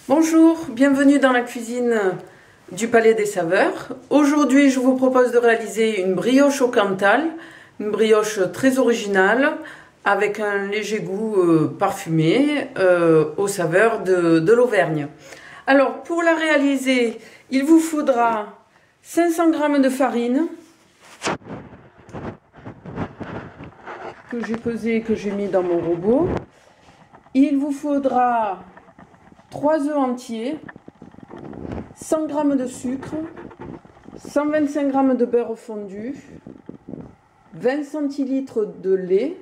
Bonjour, bienvenue dans la cuisine du Palais des Saveurs. Aujourd'hui, je vous propose de réaliser une brioche au Cantal, une brioche très originale avec un léger goût parfumé aux saveurs de l'Auvergne. Alors, pour la réaliser, il vous faudra 500 g de farine que j'ai pesé et que j'ai mis dans mon robot. Il vous faudra 3 œufs entiers, 100 g de sucre, 125 g de beurre fondu, 20 centilitres de lait,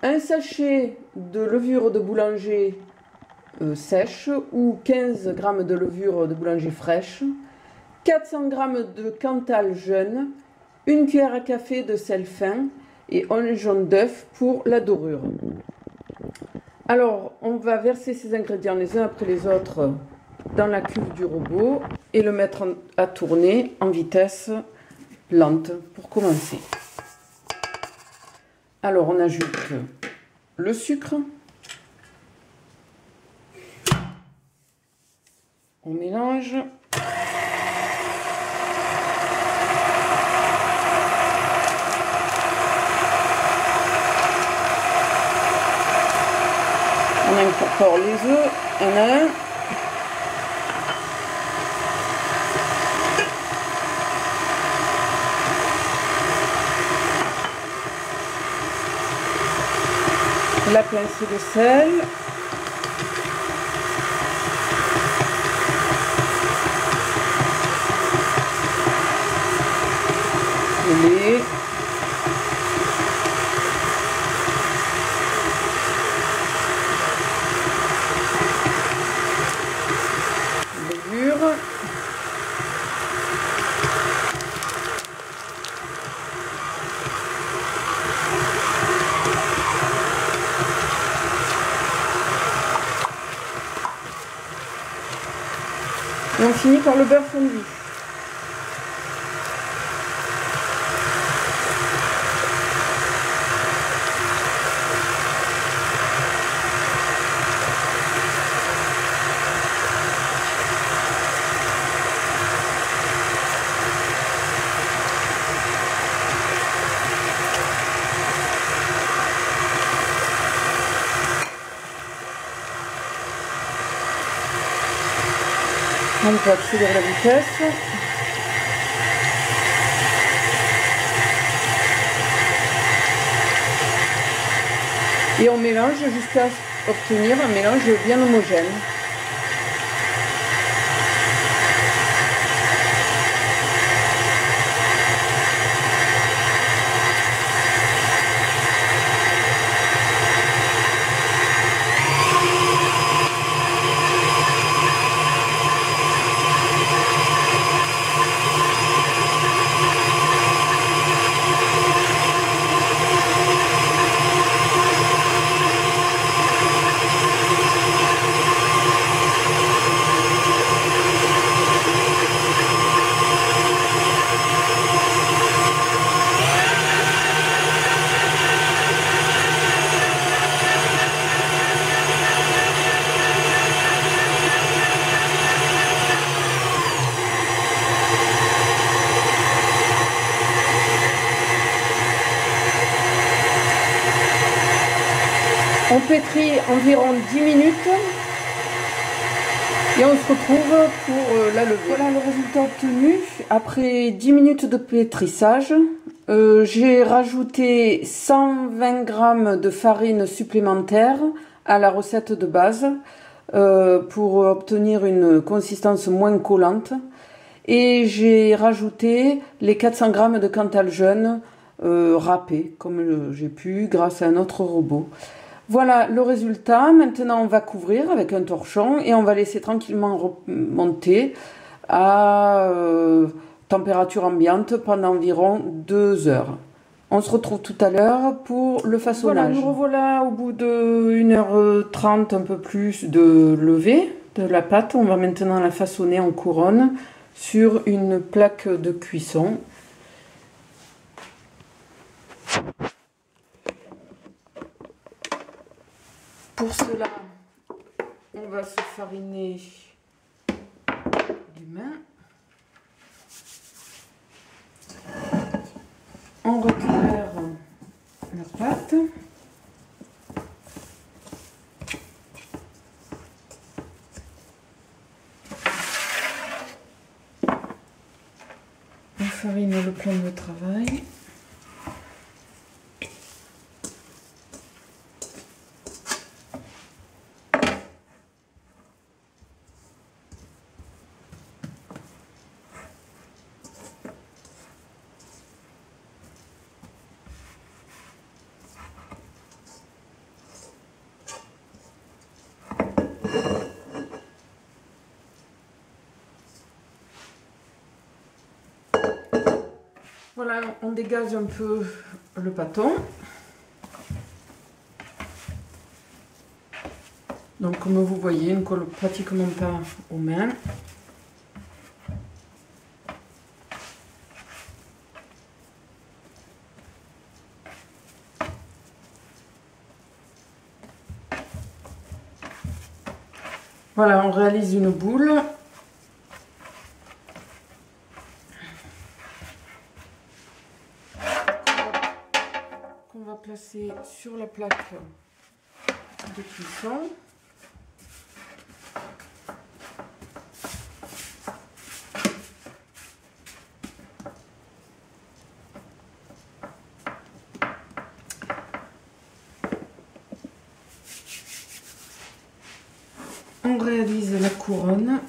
un sachet de levure de boulanger sèche ou 15 g de levure de boulanger fraîche, 400 g de Cantal jeune, une cuillère à café de sel fin et un jaune d'œuf pour la dorure. Alors, on va verser ces ingrédients les uns après les autres dans la cuve du robot et le mettre à tourner en vitesse lente pour commencer. Alors, on ajoute le sucre. On mélange. On incorpore les œufs, un à un. La pincée de sel. Le lait. Levure. Et on finit par le beurre fondu. On peut accélérer la vitesse. Et on mélange jusqu'à obtenir un mélange bien homogène. On pétrit environ 10 minutes et on se retrouve pour la lever. Voilà le résultat obtenu après 10 minutes de pétrissage. J'ai rajouté 120 g de farine supplémentaire à la recette de base pour obtenir une consistance moins collante. Et j'ai rajouté les 400 g de Cantal jeune râpés comme j'ai pu grâce à un autre robot. Voilà le résultat. Maintenant, on va couvrir avec un torchon et on va laisser tranquillement monter à température ambiante pendant environ 2 heures. On se retrouve tout à l'heure pour le façonnage. Voilà, nous revoilà au bout de 1h30, un peu plus de levée de la pâte. On va maintenant la façonner en couronne sur une plaque de cuisson. Pour cela, on va se fariner les mains. On récupère la pâte. On farine le plan de travail. Voilà, on dégage un peu le pâton. Donc comme vous voyez, il ne colle pratiquement pas aux mains. Voilà, on réalise une boule. Qu'on va placer sur la plaque de cuisson. On réalise la couronne.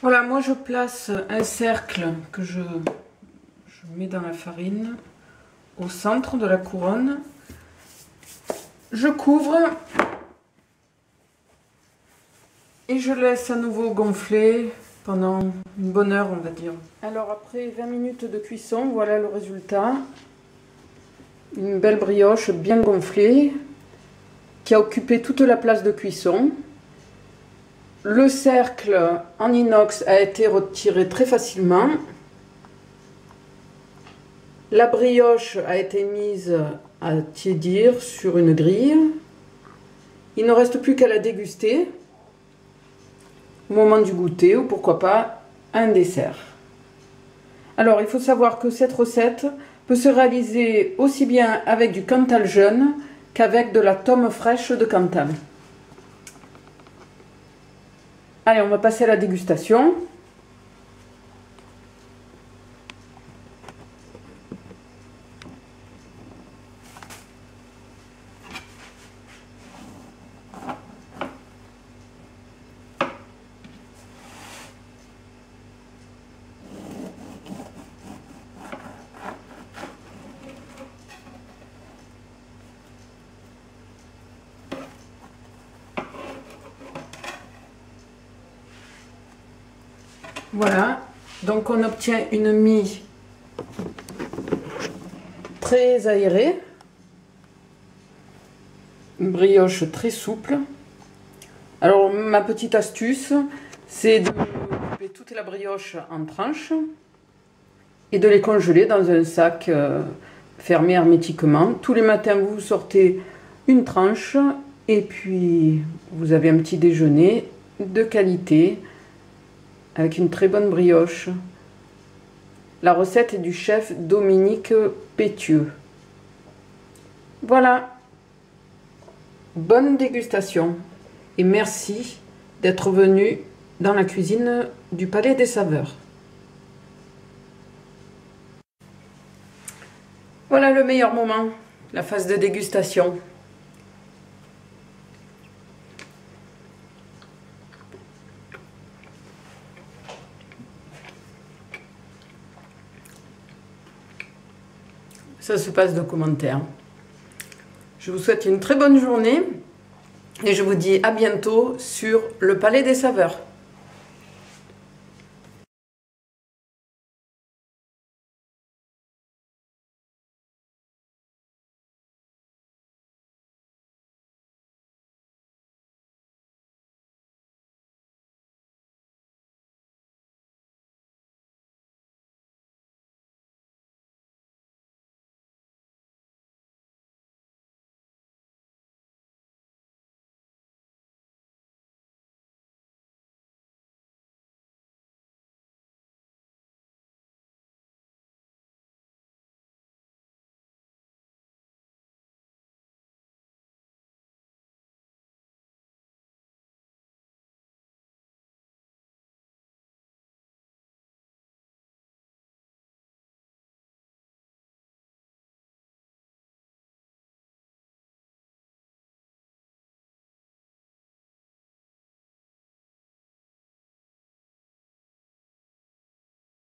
Voilà, moi je place un cercle que je mets dans la farine au centre de la couronne. Je couvre et je laisse à nouveau gonfler pendant une bonne heure, on va dire. Alors après 20 minutes de cuisson, voilà le résultat. Une belle brioche bien gonflée qui a occupé toute la place de cuisson. Le cercle en inox a été retiré très facilement. La brioche a été mise à tiédir sur une grille. Il ne reste plus qu'à la déguster au moment du goûter ou pourquoi pas un dessert. Alors il faut savoir que cette recette peut se réaliser aussi bien avec du Cantal jeune qu'avec de la tome fraîche de Cantal. Allez, on va passer à la dégustation. Voilà, donc on obtient une mie très aérée, une brioche très souple. Alors ma petite astuce, c'est de couper toute la brioche en tranches et de les congeler dans un sac fermé hermétiquement. Tous les matins vous sortez une tranche et puis vous avez un petit déjeuner de qualité avec une très bonne brioche. La recette est du chef Dominique Pétieux. Voilà. Bonne dégustation et merci d'être venu dans la cuisine du Palais des Saveurs. Voilà le meilleur moment, la phase de dégustation. ça se passe de commentaires. Je vous souhaite une très bonne journée et je vous dis à bientôt sur le Palais des Saveurs.